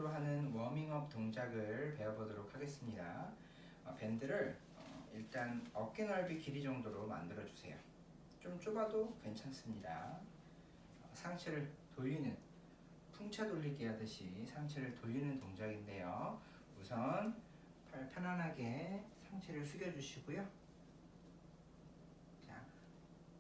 기본으로 하는 워밍업 동작을 배워보도록 하겠습니다. 밴드를 일단 어깨 넓이 길이 정도로 만들어 주세요. 좀 좁아도 괜찮습니다. 상체를 돌리는, 풍차 돌리기 하듯이 상체를 돌리는 동작인데요. 우선 팔 편안하게 상체를 숙여주시고요. 자,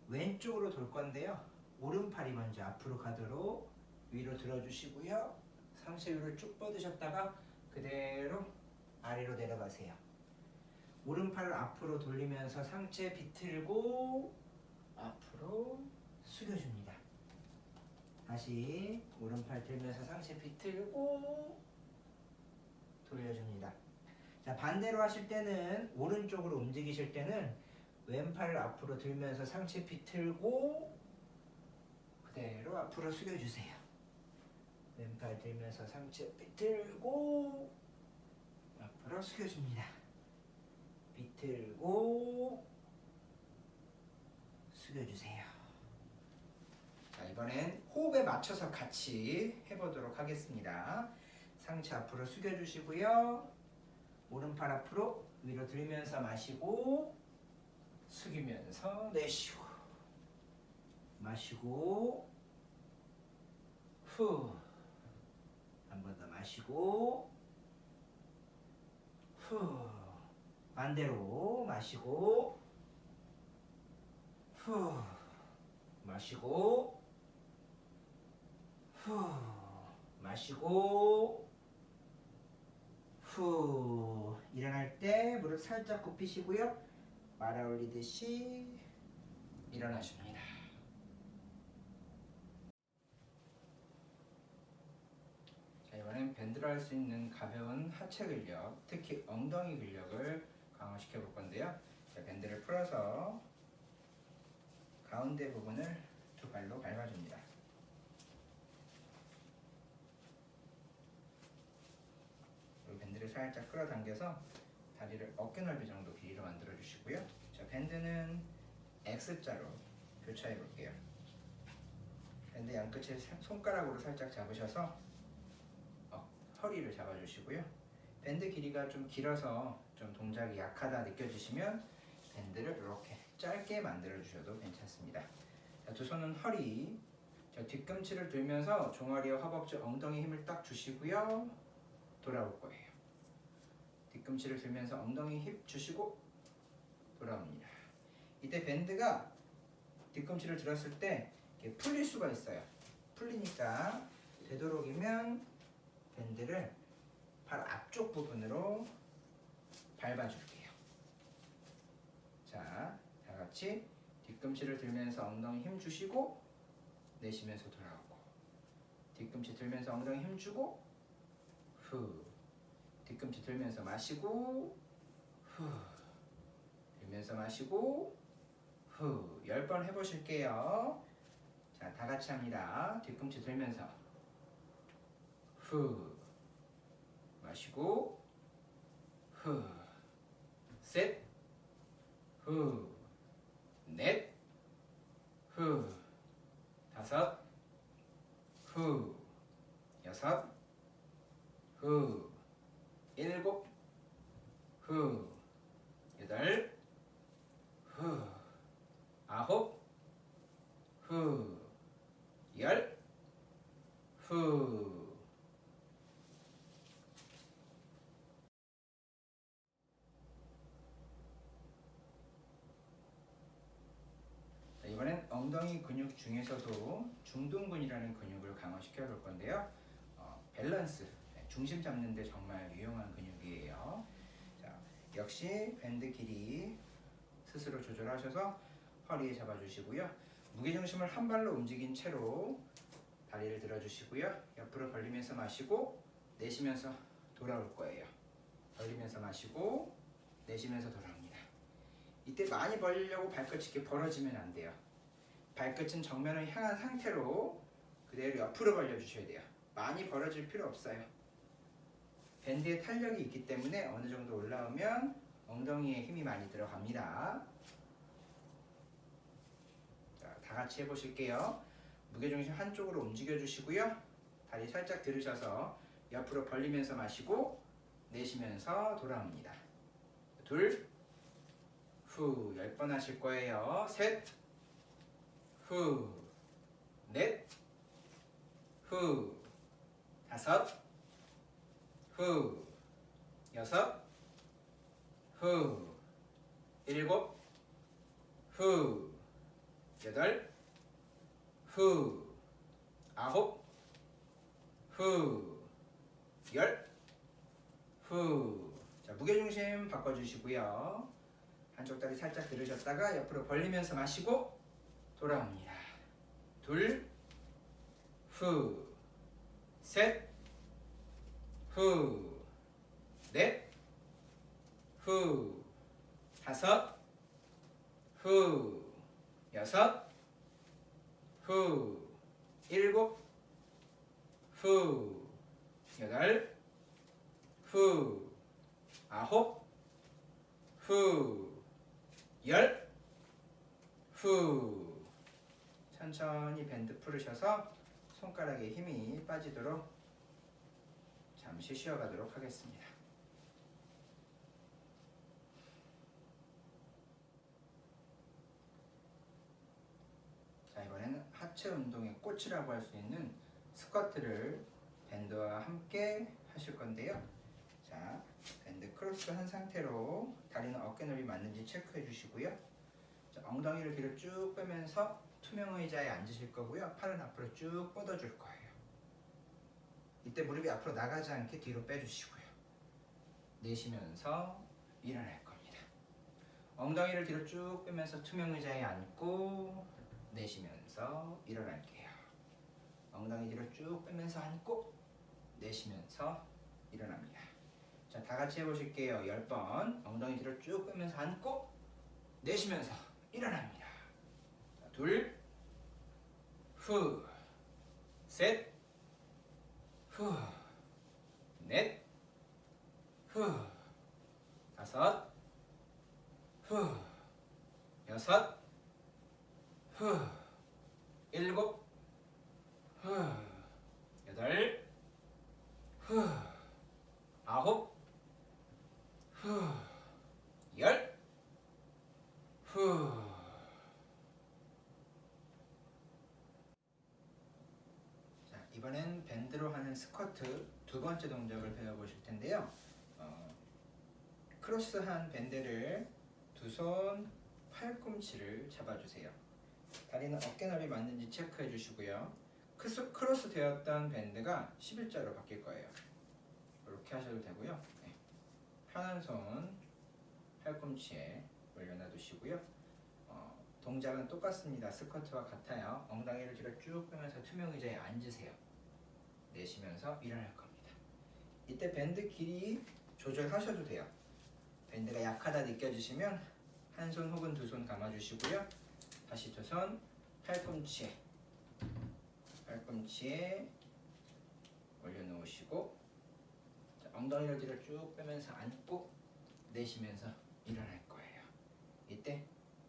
왼쪽으로 돌 건데요. 오른팔이 먼저 앞으로 가도록 위로 들어주시고요. 상체 위로 쭉 뻗으셨다가 그대로 아래로 내려가세요. 오른팔을 앞으로 돌리면서 상체 비틀고 앞으로 숙여줍니다. 다시 오른팔 들면서 상체 비틀고 돌려줍니다. 자, 반대로 하실 때는 오른쪽으로 움직이실 때는 왼팔을 앞으로 들면서 상체 비틀고 그대로 앞으로 숙여주세요. 왼팔 들면서 상체 비틀고 앞으로 숙여줍니다. 비틀고 숙여주세요. 자, 이번엔 호흡에 맞춰서 같이 해보도록 하겠습니다. 상체 앞으로 숙여주시고요. 오른팔 앞으로 위로 들면서 마시고 숙이면서 내쉬고 마시고 후 한 번 더 마시고 후 반대로 마시고 후 마시고 후 마시고 후 일어날 때 무릎 살짝 굽히시고요. 말아 올리듯이 일어나줍니다. 자, 이번엔 밴드로 할 수 있는 가벼운 하체 근력, 특히 엉덩이 근력을 강화시켜 볼 건데요. 자, 밴드를 풀어서 가운데 부분을 두 발로 밟아줍니다. 그리고 밴드를 살짝 끌어당겨서 다리를 어깨 넓이 정도 길이로 만들어 주시고요. 자, 밴드는 X자로 교차해 볼게요. 밴드 양끝을 손가락으로 살짝 잡으셔서 허리를 잡아주시고요. 밴드 길이가 좀 길어서 좀 동작이 약하다 느껴지시면 밴드를 이렇게 짧게 만들어 주셔도 괜찮습니다. 자, 두 손은 허리, 자, 뒤꿈치를 들면서 종아리와 허벅지, 엉덩이 힘을 딱 주시고요. 돌아올 거예요. 뒤꿈치를 들면서 엉덩이 힘 주시고 돌아옵니다. 이때 밴드가 뒤꿈치를 들었을 때 이렇게 풀릴 수가 있어요. 풀리니까 되도록이면 밴드를 발 앞쪽 부분으로 밟아줄게요. 자, 다 같이 뒤꿈치를 들면서 엉덩이 힘 주시고 내쉬면서 돌아오고 뒤꿈치 들면서 엉덩이 힘 주고 후 뒤꿈치 들면서 마시고 후 들면서 마시고 후 10번 해보실게요. 자, 다 같이 합니다. 뒤꿈치 들면서 후 마시고 후 셋 후 넷 후 다섯 후 여섯 후 일곱 후 여덟 후 아홉 후 열 후 이번엔 엉덩이 근육 중에서도 중둔근이라는 근육을 강화시켜 볼 건데요. 밸런스, 중심 잡는 데 정말 유용한 근육이에요. 자, 역시 밴드 길이 스스로 조절하셔서 허리에 잡아주시고요. 무게중심을 한 발로 움직인 채로 다리를 들어주시고요. 옆으로 벌리면서 마시고 내쉬면서 돌아올 거예요. 벌리면서 마시고 내쉬면서 돌아옵니다. 이때 많이 벌리려고 발끝이 이렇게 벌어지면 안 돼요. 발끝은 정면을 향한 상태로 그대로 옆으로 벌려주셔야 돼요. 많이 벌어질 필요 없어요. 밴드에 탄력이 있기 때문에 어느 정도 올라오면 엉덩이에 힘이 많이 들어갑니다. 자, 다 같이 해보실게요. 무게중심 한쪽으로 움직여 주시고요. 다리 살짝 들으셔서 옆으로 벌리면서 마시고 내쉬면서 돌아옵니다. 둘, 후, 10번 하실 거예요. 셋, 후, 넷, 후, 다섯, 후, 여섯, 후, 일곱, 후, 여덟, 후, 아홉, 후, 열, 후. 자, 무게중심 바꿔주시고요. 한쪽 다리 살짝 들으셨다가 옆으로 벌리면서 마시고 돌아옵니다. 둘, 후, 셋, 후, 넷, 후, 다섯, 후, 여섯, 후, 일곱, 후, 여덟, 후, 아홉, 후, 열, 후. 천천히 밴드 풀으셔서 손가락에 힘이 빠지도록 잠시 쉬어가도록 하겠습니다. 자, 이번에는 하체 운동의 꽃이라고 할 수 있는 스쿼트를 밴드와 함께 하실 건데요. 자, 밴드 크로스 한 상태로 다리는 어깨 넓이 맞는지 체크해 주시고요. 자, 엉덩이를 뒤로 쭉 빼면서 투명 의자에 앉으실 거고요. 팔은 앞으로 쭉 뻗어줄 거예요. 이때 무릎이 앞으로 나가지 않게 뒤로 빼주시고요. 내쉬면서 일어날 겁니다. 엉덩이를 뒤로 쭉 빼면서 투명 의자에 앉고 내쉬면서 일어날게요. 엉덩이 뒤로 쭉 빼면서 앉고 내쉬면서 일어납니다. 자, 다 같이 해보실게요. 10번. 엉덩이 뒤로 쭉 빼면서 앉고 내쉬면서 일어납니다. 자, 둘, 후, 셋, 후, 넷, 후, 다섯, 후, 여섯, 후, 일곱, 후, 여덟, 후, 아홉, 후, 열, 후. 자, 이번엔 밴드로 하는 스쿼트 두 번째 동작을 배워보실 텐데요. 크로스한 밴드를 두 손 팔꿈치를 잡아주세요. 다리는 어깨 넓이 맞는지 체크해 주시고요. 크로스 되었던 밴드가 11자로 바뀔 거예요. 이렇게 하셔도 되고요. 네. 편한 손 팔꿈치에 올려놔 두시고요. 동작은 똑같습니다. 스쿼트와 같아요. 엉덩이를 뒤로 쭉 빼면서 투명 의자에 앉으세요. 내쉬면서 일어날 겁니다. 이때 밴드 길이 조절하셔도 돼요. 밴드가 약하다 느껴지시면 한 손 혹은 두 손 감아주시고요. 다시 두 손 팔꿈치에 올려놓으시고, 자, 엉덩이를 뒤로 쭉 빼면서 앉고 내쉬면서 일어날 거예요. 이때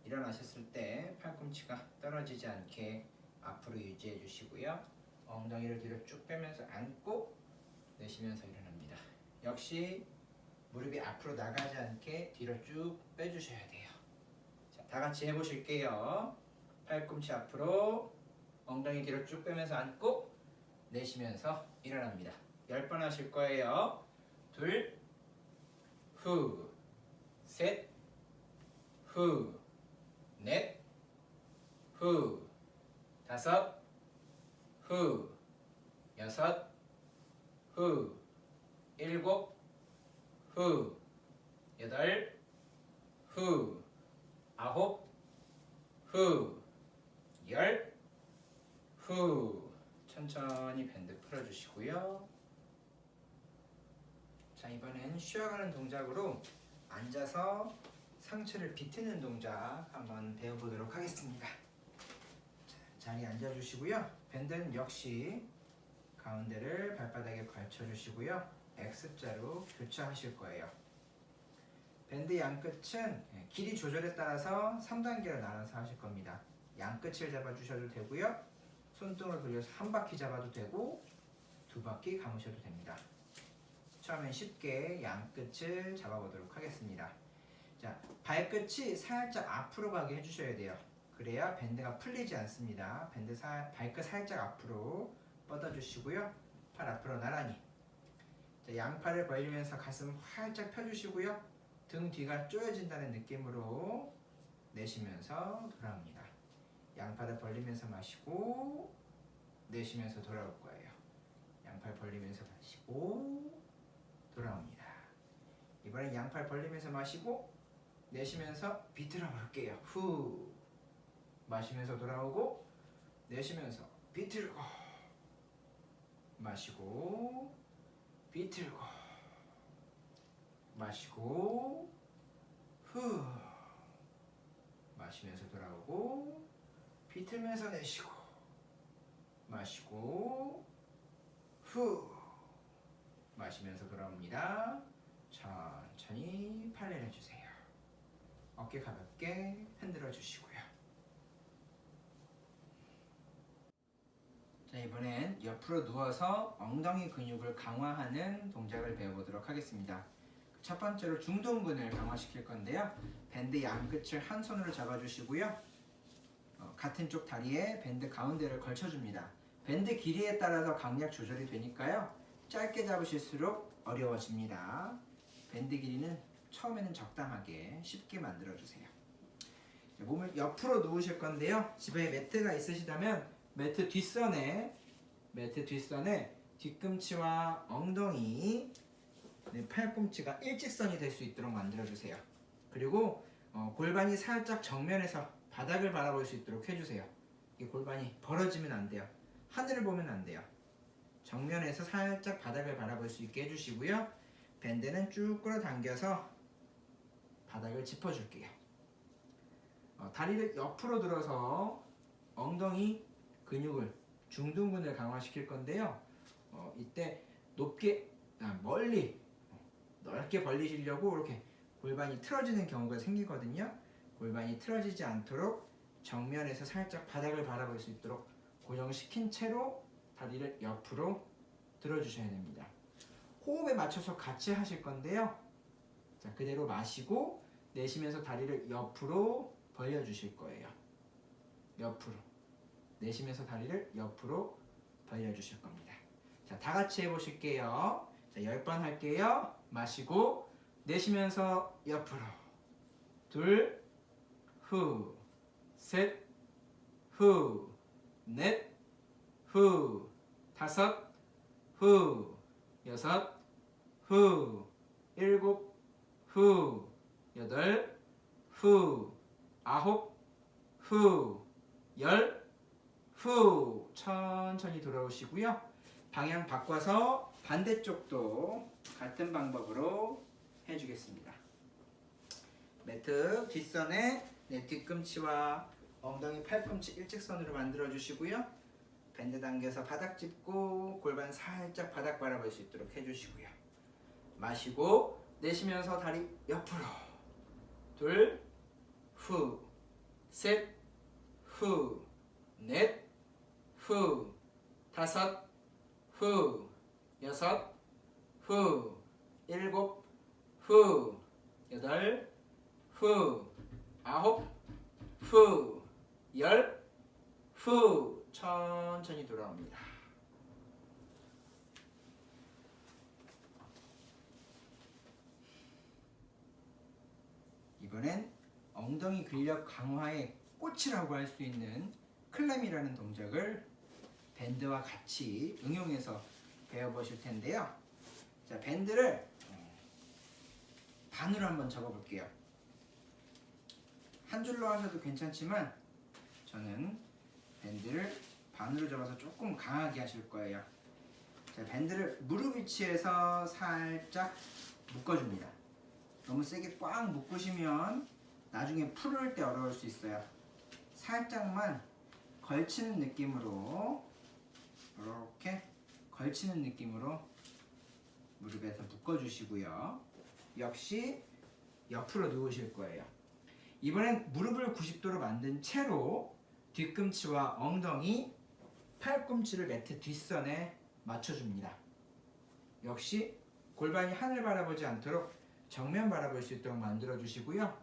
일어나셨을 때 팔꿈치가 떨어지지 않게 앞으로 유지해 주시고요. 엉덩이를 뒤로 쭉 빼면서 앉고 내쉬면서 일어납니다. 역시 무릎이 앞으로 나가지 않게 뒤로 쭉 빼주셔야 돼요. 자, 다 같이 해보실게요. 팔꿈치 앞으로, 엉덩이 뒤로 쭉 빼면서 앉고 내쉬면서 일어납니다. 10번 하실 거예요. 둘, 후, 셋, 후, 넷, 후, 다섯, 후, 여섯, 후, 일곱, 후, 여덟, 후, 아홉, 후, 열, 후. 천천히 밴드 풀어주시고요. 자, 이번엔 쉬어가는 동작으로 앉아서 상체를 비트는 동작 한번 배워보도록 하겠습니다. 자, 자리에 앉아주시고요. 밴드는 역시 가운데를 발바닥에 걸쳐주시고요. X자로 교차하실 거예요. 밴드 양끝은 길이 조절에 따라서 3단계로 나눠서 하실 겁니다. 양끝을 잡아주셔도 되고요. 손등을 돌려서 한 바퀴 잡아도 되고 두 바퀴 감으셔도 됩니다. 처음엔 쉽게 양끝을 잡아보도록 하겠습니다. 자, 발끝이 살짝 앞으로 가게 해주셔야 돼요. 그래야 밴드가 풀리지 않습니다. 발끝 살짝 앞으로 뻗어주시고요. 팔 앞으로 나란히. 자, 양팔을 벌리면서 가슴 활짝 펴주시고요. 등 뒤가 쪼여진다는 느낌으로 내쉬면서 돌아옵니다. 양팔을 벌리면서 마시고 내쉬면서 돌아올 거예요. 양팔 벌리면서 마시고 돌아옵니다. 이번엔 양팔 벌리면서 마시고 내쉬면서 비틀어 볼게요. 후 마시면서 돌아오고 내쉬면서 비틀고 마시고 비틀고 마시고 후 마시면서 돌아오고 비틀면서 내쉬고 마시고 후 마시면서 돌아옵니다. 천천히 팔 내려주세요. 어깨 가볍게 흔들어 주시고요. 자, 이번엔 옆으로 누워서 엉덩이 근육을 강화하는 동작을 배워보도록 하겠습니다. 첫 번째로 중둔근을 강화시킬 건데요. 밴드 양끝을 한 손으로 잡아주시고요. 같은 쪽 다리에 밴드 가운데를 걸쳐줍니다. 밴드 길이에 따라서 강약 조절이 되니까요. 짧게 잡으실수록 어려워집니다. 밴드 길이는 처음에는 적당하게 쉽게 만들어주세요. 몸을 옆으로 누우실 건데요. 집에 매트가 있으시다면 매트 뒷선에 뒤꿈치와 엉덩이, 팔꿈치가 일직선이 될 수 있도록 만들어주세요. 그리고 골반이 살짝 정면에서 바닥을 바라볼 수 있도록 해주세요. 이 골반이 벌어지면 안 돼요. 하늘을 보면 안 돼요. 정면에서 살짝 바닥을 바라볼 수 있게 해주시고요. 밴드는 쭉 끌어당겨서 바닥을 짚어줄게요. 다리를 옆으로 들어서 엉덩이 근육을 중둔근을 강화시킬 건데요. 이때 멀리 넓게 벌리시려고 이렇게 골반이 틀어지는 경우가 생기거든요. 골반이 틀어지지 않도록 정면에서 살짝 바닥을 바라볼 수 있도록 고정시킨 채로 다리를 옆으로 들어주셔야 됩니다. 호흡에 맞춰서 같이 하실 건데요. 자, 그대로 마시고 내쉬면서 다리를 옆으로 벌려주실 거예요. 옆으로. 내쉬면서 다리를 옆으로 벌려주실 겁니다. 자, 다 같이 해보실게요. 자, 10번 할게요. 마시고 내쉬면서 옆으로. 둘, 후, 셋, 후, 넷, 후, 다섯, 후, 여섯, 후, 일곱, 후, 여덟, 후, 아홉, 후, 열, 후. 천천히 돌아오시고요. 방향 바꿔서 반대쪽도 같은 방법으로 해주겠습니다. 매트 뒷선에 뒤꿈치와 엉덩이 팔꿈치 일직선으로 만들어 주시고요. 밴드 당겨서 바닥 짚고 골반 살짝 바닥 바라볼 수 있도록 해주시고요. 마시고 내쉬면서 다리 옆으로. 둘, 후, 셋, 후, 넷, 후, 다섯, 후, 여섯, 후, 일곱, 후, 여덟, 후, 아홉, 후, 열, 후. 천천히 돌아옵니다. 이번엔 엉덩이 근력 강화의 꽃이라고 할 수 있는 클램이라는 동작을 밴드와 같이 응용해서 배워보실 텐데요. 자, 밴드를 반으로 한번 접어볼게요. 한 줄로 하셔도 괜찮지만 저는 밴드를 반으로 접어서 조금 강하게 하실 거예요. 자, 밴드를 무릎 위치에서 살짝 묶어줍니다. 너무 세게 꽉 묶으시면 나중에 풀을 때 어려울 수 있어요. 살짝만 걸치는 느낌으로, 이렇게 걸치는 느낌으로 무릎에서 묶어주시고요. 역시 옆으로 누우실 거예요. 이번엔 무릎을 90도로 만든 채로 뒤꿈치와 엉덩이, 팔꿈치를 매트 뒷선에 맞춰줍니다. 역시 골반이 하늘 바라보지 않도록 정면 바라볼 수 있도록 만들어 주시고요.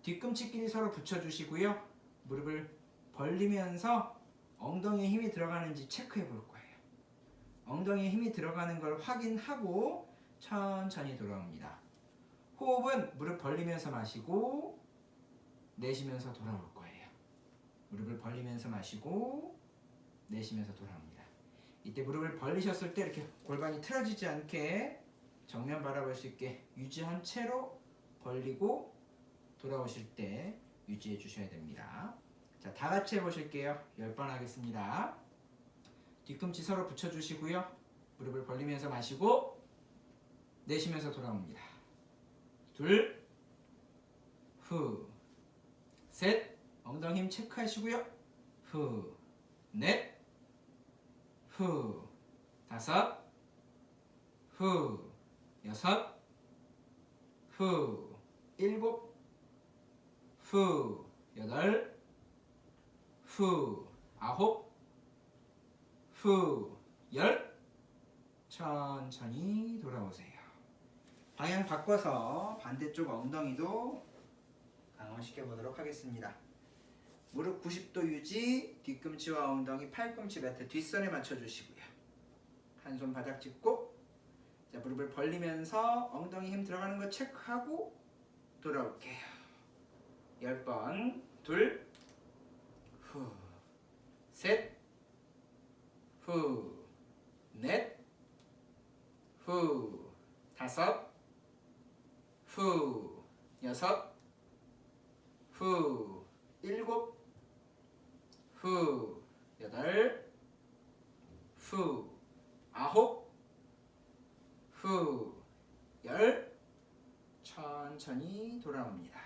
뒤꿈치끼리 서로 붙여주시고요. 무릎을 벌리면서 엉덩이에 힘이 들어가는지 체크해 볼 거예요. 엉덩이에 힘이 들어가는 걸 확인하고 천천히 돌아옵니다. 호흡은 무릎 벌리면서 마시고 내쉬면서 돌아올 거예요. 무릎을 벌리면서 마시고 내쉬면서 돌아옵니다. 이때 무릎을 벌리셨을 때 이렇게 골반이 틀어지지 않게 정면 바라볼 수 있게 유지한 채로 벌리고 돌아오실 때 유지해 주셔야 됩니다. 자, 다 같이 해보실게요. 10번 하겠습니다. 뒤꿈치 서로 붙여주시고요. 무릎을 벌리면서 마시고 내쉬면서 돌아옵니다. 둘, 후, 셋, 엉덩이 힘 체크하시고요. 후, 넷, 후, 다섯, 후, 여섯, 후, 일곱, 후, 여덟, 후, 아홉, 후, 열. 천천히 돌아오세요. 방향 바꿔서 반대쪽 엉덩이도 강화시켜 보도록 하겠습니다. 무릎 90도 유지, 뒤꿈치와 엉덩이, 팔꿈치 매트 뒷선에 맞춰주시고요. 한 손 바닥 짚고, 자, 무릎을 벌리면서 엉덩이 힘 들어가는 거 체크하고 돌아올게요. 10번. 둘, 후, 셋, 후, 넷, 후, 다섯, 후, 여섯, 후, 일곱, 후, 여덟, 후, 아홉, 후, 열. 천천히 돌아옵니다.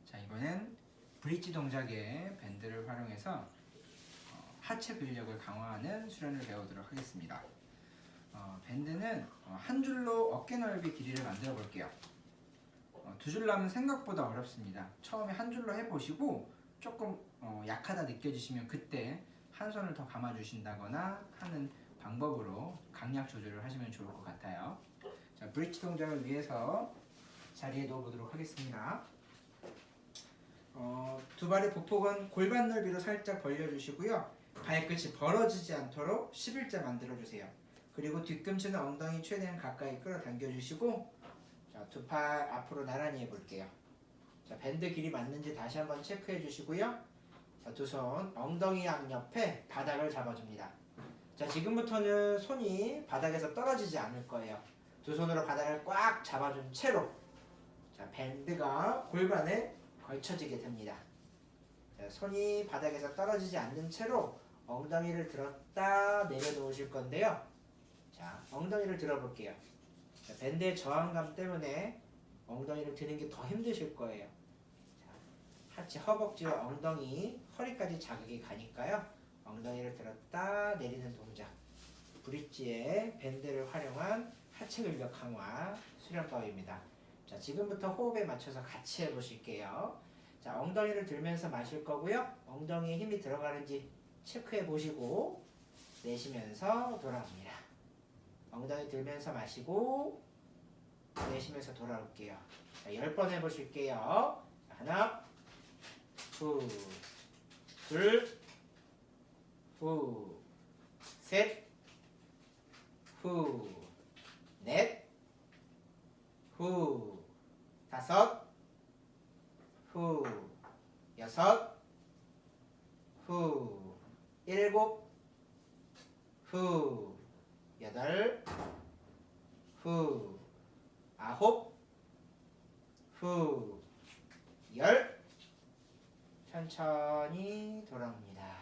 자, 이번엔 브릿지 동작의 밴드를 활용해서 하체 근력을 강화하는 수련을 배우도록 하겠습니다. 밴드는 한 줄로 어깨 넓이 길이를 만들어 볼게요. 두 줄로 하면 생각보다 어렵습니다. 처음에 한 줄로 해보시고 조금 약하다 느껴지시면 그때 한 손을 더 감아 주신다거나 하는 방법으로 강약 조절을 하시면 좋을 것 같아요. 자, 브릿지 동작을 위해서 자리에 놓아보도록 하겠습니다. 두 발의 보폭은 골반 넓이로 살짝 벌려주시고요. 발끝이 벌어지지 않도록 11자 만들어주세요. 그리고 뒤꿈치는 엉덩이 최대한 가까이 끌어당겨주시고, 자, 두 팔 앞으로 나란히 해볼게요. 자, 밴드 길이 맞는지 다시 한번 체크해 주시고요. 자, 두 손 엉덩이 양옆에 바닥을 잡아줍니다. 자, 지금부터는 손이 바닥에서 떨어지지 않을 거예요. 두 손으로 바닥을 꽉 잡아준 채로, 자, 밴드가 골반에 걸쳐지게 됩니다. 자, 손이 바닥에서 떨어지지 않는 채로 엉덩이를 들었다 내려놓으실 건데요. 자, 엉덩이를 들어볼게요. 자, 밴드의 저항감 때문에 엉덩이를 드는 게 더 힘드실 거예요. 자, 하체 허벅지와 엉덩이, 허리까지 자극이 가니까요. 엉덩이를 들었다 내리는 동작. 브릿지의 밴드를 활용한 하체 근력 강화 수련법입니다. 자, 지금부터 호흡에 맞춰서 같이 해보실게요. 자, 엉덩이를 들면서 마실 거고요. 엉덩이에 힘이 들어가는지 체크해 보시고 내쉬면서 돌아옵니다. 엉덩이 들면서 마시고 내쉬면서 돌아올게요. 자, 10번 해보실게요. 자, 하나, 후, 둘, 후, 셋, 후, 넷, 후, 다섯, 후, 여섯, 후, 일곱, 후, 여덟, 후, 아홉, 후, 열. 천천히 돌아옵니다.